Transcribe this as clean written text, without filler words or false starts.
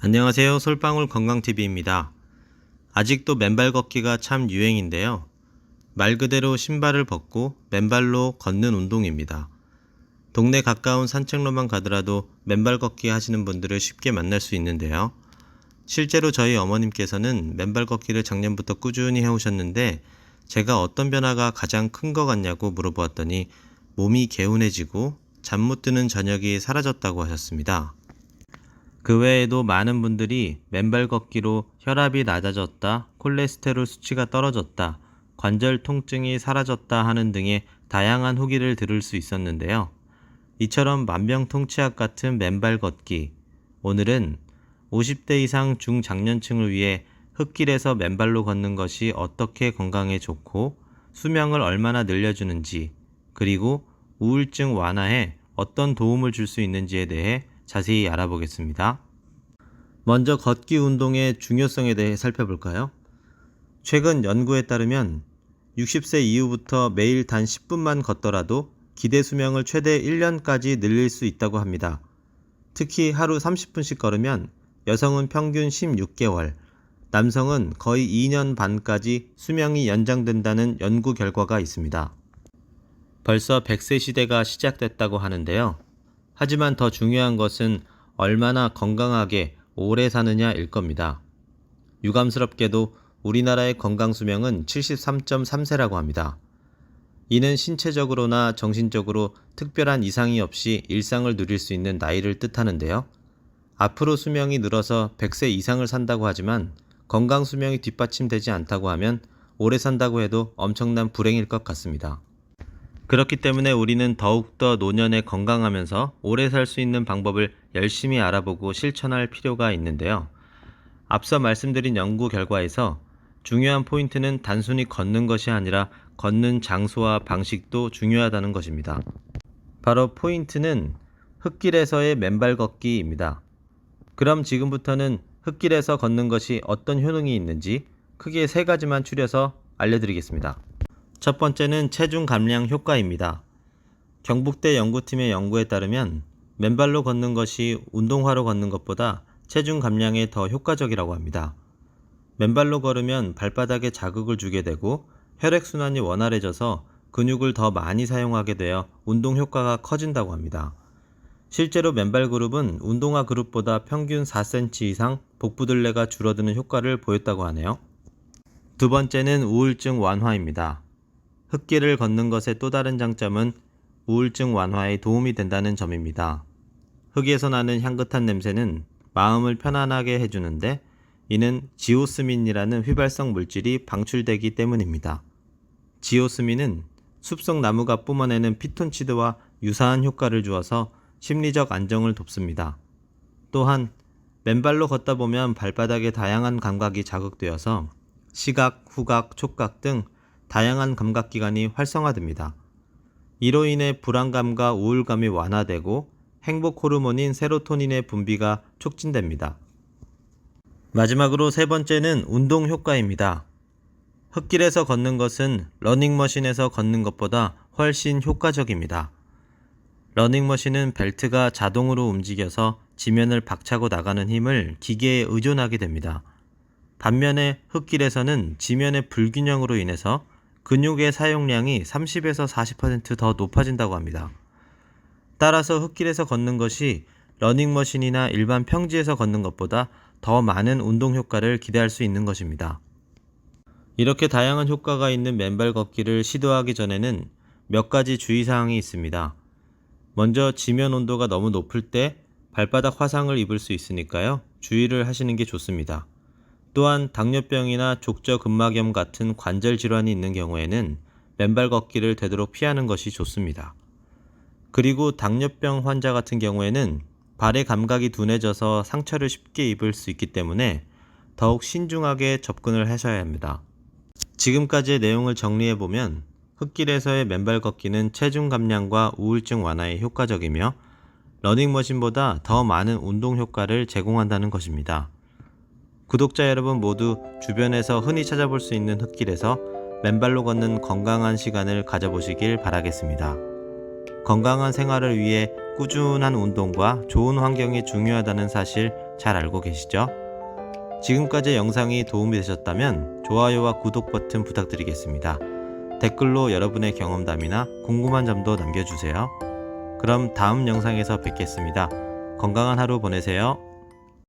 안녕하세요. 솔방울 건강TV입니다. 아직도 맨발 걷기가 참 유행인데요. 말 그대로 신발을 벗고 맨발로 걷는 운동입니다. 동네 가까운 산책로만 가더라도 맨발 걷기 하시는 분들을 쉽게 만날 수 있는데요. 실제로 저희 어머님께서는 맨발 걷기를 작년부터 꾸준히 해오셨는데 제가 어떤 변화가 가장 큰 것 같냐고 물어보았더니 몸이 개운해지고 잠 못 드는 저녁이 사라졌다고 하셨습니다. 그 외에도 많은 분들이 맨발 걷기로 혈압이 낮아졌다, 콜레스테롤 수치가 떨어졌다, 관절 통증이 사라졌다 하는 등의 다양한 후기를 들을 수 있었는데요. 이처럼 만병통치약 같은 맨발 걷기, 오늘은 50대 이상 중장년층을 위해 흙길에서 맨발로 걷는 것이 어떻게 건강에 좋고 수명을 얼마나 늘려주는지, 그리고 우울증 완화에 어떤 도움을 줄 수 있는지에 대해 자세히 알아보겠습니다. 먼저 걷기 운동의 중요성에 대해 살펴볼까요? 최근 연구에 따르면 60세 이후부터 매일 단 10분만 걷더라도 기대 수명을 최대 1년까지 늘릴 수 있다고 합니다. 특히 하루 30분씩 걸으면 여성은 평균 16개월, 남성은 거의 2년 반까지 수명이 연장된다는 연구 결과가 있습니다. 벌써 100세 시대가 시작됐다고 하는데요. 하지만 더 중요한 것은 얼마나 건강하게 오래 사느냐일 겁니다. 유감스럽게도 우리나라의 건강 수명은 73.3세라고 합니다. 이는 신체적으로나 정신적으로 특별한 이상이 없이 일상을 누릴 수 있는 나이를 뜻하는데요. 앞으로 수명이 늘어서 100세 이상을 산다고 하지만 건강 수명이 뒷받침되지 않다고 하면 오래 산다고 해도 엄청난 불행일 것 같습니다. 그렇기 때문에 우리는 더욱더 노년에 건강하면서 오래 살 수 있는 방법을 열심히 알아보고 실천할 필요가 있는데요. 앞서 말씀드린 연구 결과에서 중요한 포인트는 단순히 걷는 것이 아니라 걷는 장소와 방식도 중요하다는 것입니다. 바로 포인트는 흙길에서의 맨발 걷기입니다. 그럼 지금부터는 흙길에서 걷는 것이 어떤 효능이 있는지 크게 세 가지만 추려서 알려드리겠습니다. 첫 번째는 체중 감량 효과입니다. 경북대 연구팀의 연구에 따르면 맨발로 걷는 것이 운동화로 걷는 것보다 체중 감량에 더 효과적이라고 합니다. 맨발로 걸으면 발바닥에 자극을 주게 되고 혈액순환이 원활해져서 근육을 더 많이 사용하게 되어 운동 효과가 커진다고 합니다. 실제로 맨발 그룹은 운동화 그룹보다 평균 4cm 이상 복부둘레가 줄어드는 효과를 보였다고 하네요. 두 번째는 우울증 완화입니다. 흙길을 걷는 것의 또 다른 장점은 우울증 완화에 도움이 된다는 점입니다. 흙에서 나는 향긋한 냄새는 마음을 편안하게 해주는데 이는 지오스민이라는 휘발성 물질이 방출되기 때문입니다. 지오스민은 숲속 나무가 뿜어내는 피톤치드와 유사한 효과를 주어서 심리적 안정을 돕습니다. 또한 맨발로 걷다 보면 발바닥에 다양한 감각이 자극되어서 시각, 후각, 촉각 등 다양한 감각기관이 활성화됩니다. 이로 인해 불안감과 우울감이 완화되고 행복 호르몬인 세로토닌의 분비가 촉진됩니다. 마지막으로 세 번째는 운동 효과입니다. 흙길에서 걷는 것은 러닝머신에서 걷는 것보다 훨씬 효과적입니다. 러닝머신은 벨트가 자동으로 움직여서 지면을 박차고 나가는 힘을 기계에 의존하게 됩니다. 반면에 흙길에서는 지면의 불균형으로 인해서 근육의 사용량이 30에서 40% 더 높아진다고 합니다. 따라서 흙길에서 걷는 것이 러닝머신이나 일반 평지에서 걷는 것보다 더 많은 운동 효과를 기대할 수 있는 것입니다. 이렇게 다양한 효과가 있는 맨발 걷기를 시도하기 전에는 몇 가지 주의사항이 있습니다. 먼저 지면 온도가 너무 높을 때 발바닥 화상을 입을 수 있으니까요. 주의를 하시는 게 좋습니다. 또한 당뇨병이나 족저근막염 같은 관절 질환이 있는 경우에는 맨발 걷기를 되도록 피하는 것이 좋습니다. 그리고 당뇨병 환자 같은 경우에는 발의 감각이 둔해져서 상처를 쉽게 입을 수 있기 때문에 더욱 신중하게 접근을 하셔야 합니다. 지금까지의 내용을 정리해보면 흙길에서의 맨발 걷기는 체중 감량과 우울증 완화에 효과적이며 러닝머신보다 더 많은 운동 효과를 제공한다는 것입니다. 구독자 여러분 모두 주변에서 흔히 찾아볼 수 있는 흙길에서 맨발로 걷는 건강한 시간을 가져보시길 바라겠습니다. 건강한 생활을 위해 꾸준한 운동과 좋은 환경이 중요하다는 사실 잘 알고 계시죠? 지금까지 영상이 도움이 되셨다면 좋아요와 구독 버튼 부탁드리겠습니다. 댓글로 여러분의 경험담이나 궁금한 점도 남겨주세요. 그럼 다음 영상에서 뵙겠습니다. 건강한 하루 보내세요.